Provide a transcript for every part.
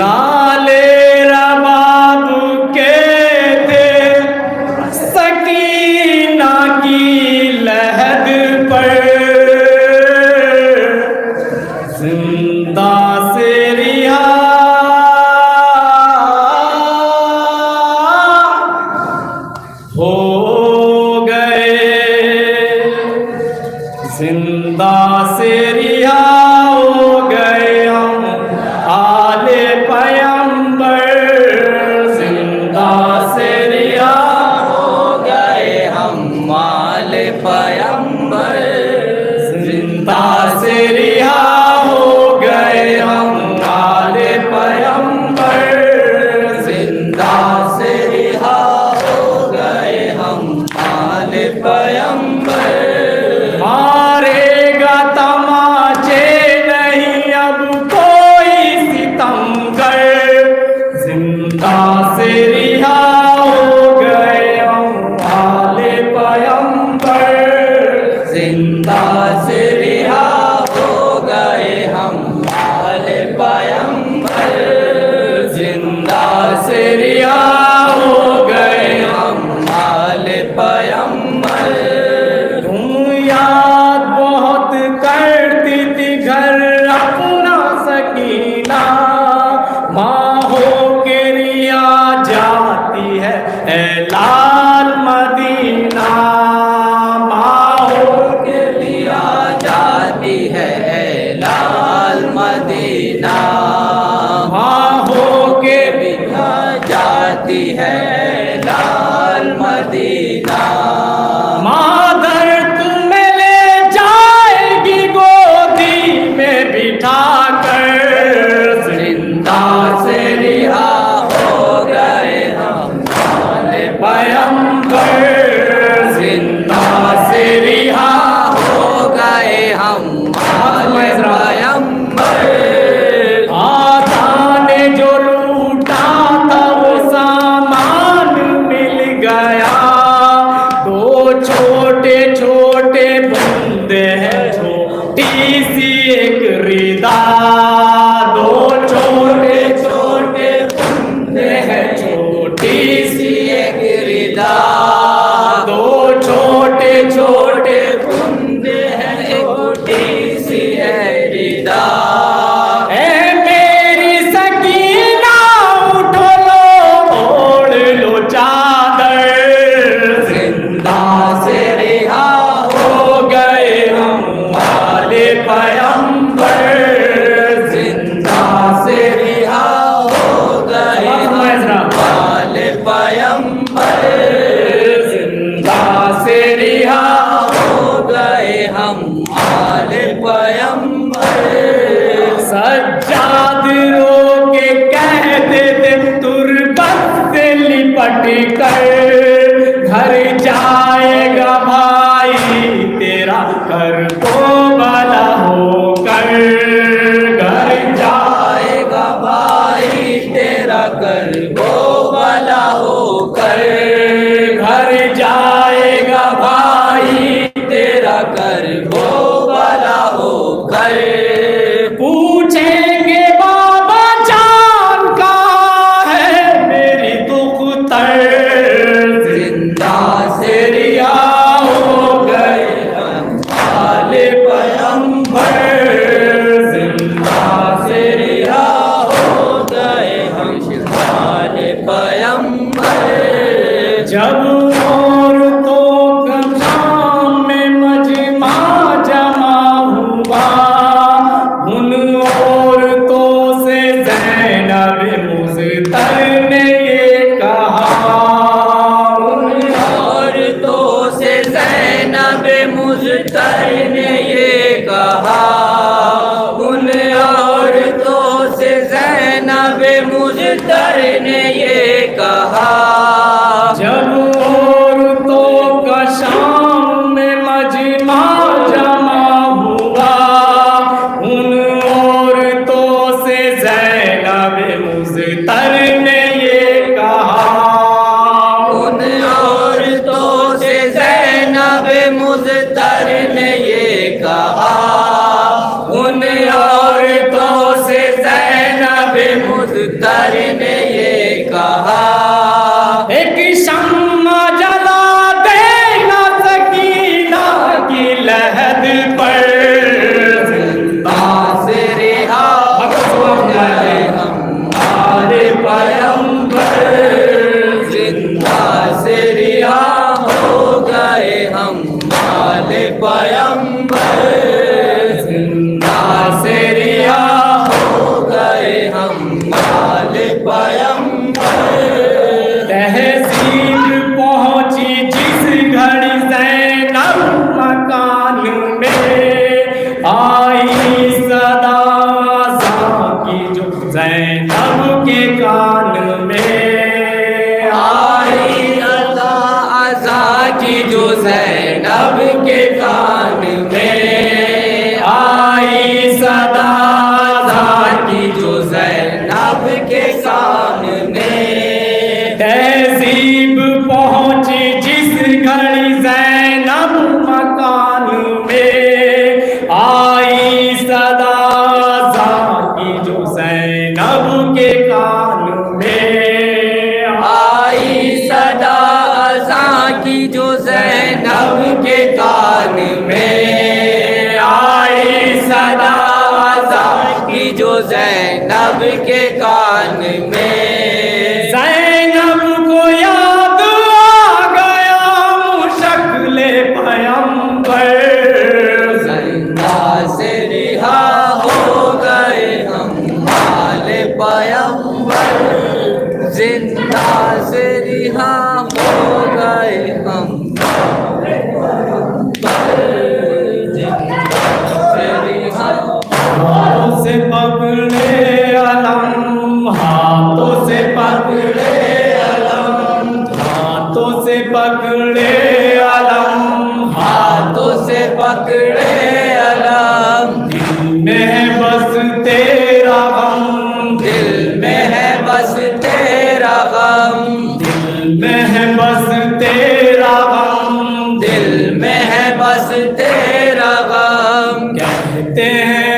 लाले रबाब के थे सकीना की लहद पर जिंदा से रिहा हो गए, जिंदा से रिहा हो गए हम आले पैगंबर, जिंदा से रिहा हो गए हम आले पैगंबर, जिंदा से रिहा हो गए हम आले पैगंबर, जिंदा से रिहा हो गए हम आले पैगंबर। मारेगा तमाचे नहीं अब कोई सितमगर, जिंदा से रिहा हो गए हम आले पैगंबर, जिंदा से रिहा हो गए हम आले पैगंबर, जिंदा से रिहा हो गए हम आले पैगंबर। तुम याद बहुत करती थी घर अपना सकीना, माँ हो के रिया जाती है ए लाल मदीना, माँ हो के रिया जाती है ए लाल मदीना, माँ हो के रिया जाती है ए लाल मदीना। मादर तुम्हें ले जाएगी गोदी में बिठा कर, जिंदा से रिहा हो गए हम आले पैगंबर, जिंदा से रिहा हो गए हम आले पैगंबर। आता ने जो लूटा था वो सामान मिल गया, दो छोटे छोटे बूंदे हैं छोटी सी एक रिदा, दो छोटे छोटे बूंदे हैं छोटी सी एक रिदा, दो छोटे छोटे बूंदे हैं छोटी सी एक रिदा। ए मेरी सकीना उठो लो ओढ़ लो चादर, जिंदा से रिहा हो गए हम आले पैगंबर, जिंदा से रिहा हो गए हम आले पैगंबर, जिंदा से रिहा हो गए हम आले पैगंबर। सज्जाद रो के कहते थे तुरबत से लिपट कर, घर जाएगा भाई तेरा कर को भला होकर, घर जाएगा भाई तेरा कर को भला होकर, घर जाएगा भाई तेरा कर को भला होकर। पूछेंगे बाबा जान का है मेरी दुख्तर, जिंदा से रिहा हो गए हम आले पैगंबर, जिंदा से रिहा हो गए हम आले पैगंबर। जब औरतों का शाम में मजमा जमा हुआ, उन औरतों से ज़ैनब मुज़्तर ने ये कहा, उन औरतों से ज़ैनब मुज़्तर ने ये कहा, उन औरतों से ज़ैनब मुज़्तर ने ये कहा। जब औरतों का शाम में मजमा जमा हुआ, उन औरतों से ज़ैनब मुज़्तर ने ये कहा, उन औरतों से ज़ैनब मुज़्तर ने ये कहा, उन औरतों से ज़ैनब मुज़्तर दुख्तर ने ये कहा, एक शम्मा जला देना सकीना की लहद पर, जिंदा से रिहा हो गए हमारे पैगंबर, जिंदा से रिहा हो गए हमारे पैगंबर, जिंदा से रिहा हो गए हमारे पैगंबर। तहसील पहुंची जिस घड़ी ज़ैनब मकान में, आई सदा की जो ज़ैनब के कान में, आई अज़ा की जो ज़ैनब के कान में, आई सदा की जो ज़ैनब के कान में। तहज़ीब पहुंची जिस घड़ी ज़ैनब मकान में, आई सदा की जो ज़ैनब के कान में, आई सदा की जो ज़ैनब के कान में, आई सदा की जो ज़ैनब के कान में। ज़ैनब को याद आ गया मुशक्ले पैगंबर, जिंदा से रिहा हो गए हमारे पैगंबर, जिंदा से रिहा हो गए हमारे पैगंबर, जिंदा से रिहा। हाथों से पकड़े अलम, हाथों से पकड़े अलम, हाथों से पकड़े अलम, हाथों से पकड़े अलम। दिल में है बस तेरा गम, दिल में है बस तेरा गम, दिल में है बस तेरा गम, दिल में है बस तेरा गम। कहते हैं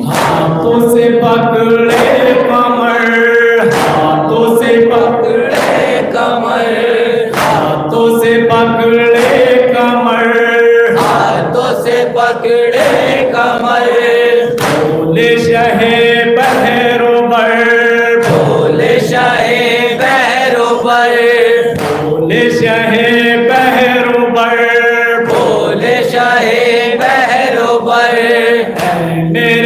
हाथों से पकड़े कमर, हाथों से पकड़े कमर, हाथों से पकड़े कमर, हाथों से पकड़े कमर। बोले शाहे बहरोबर, बोले शाहे बहरोबर, बोले शाहे बहरोबर, बोले शाहे बहरोबर। मेरे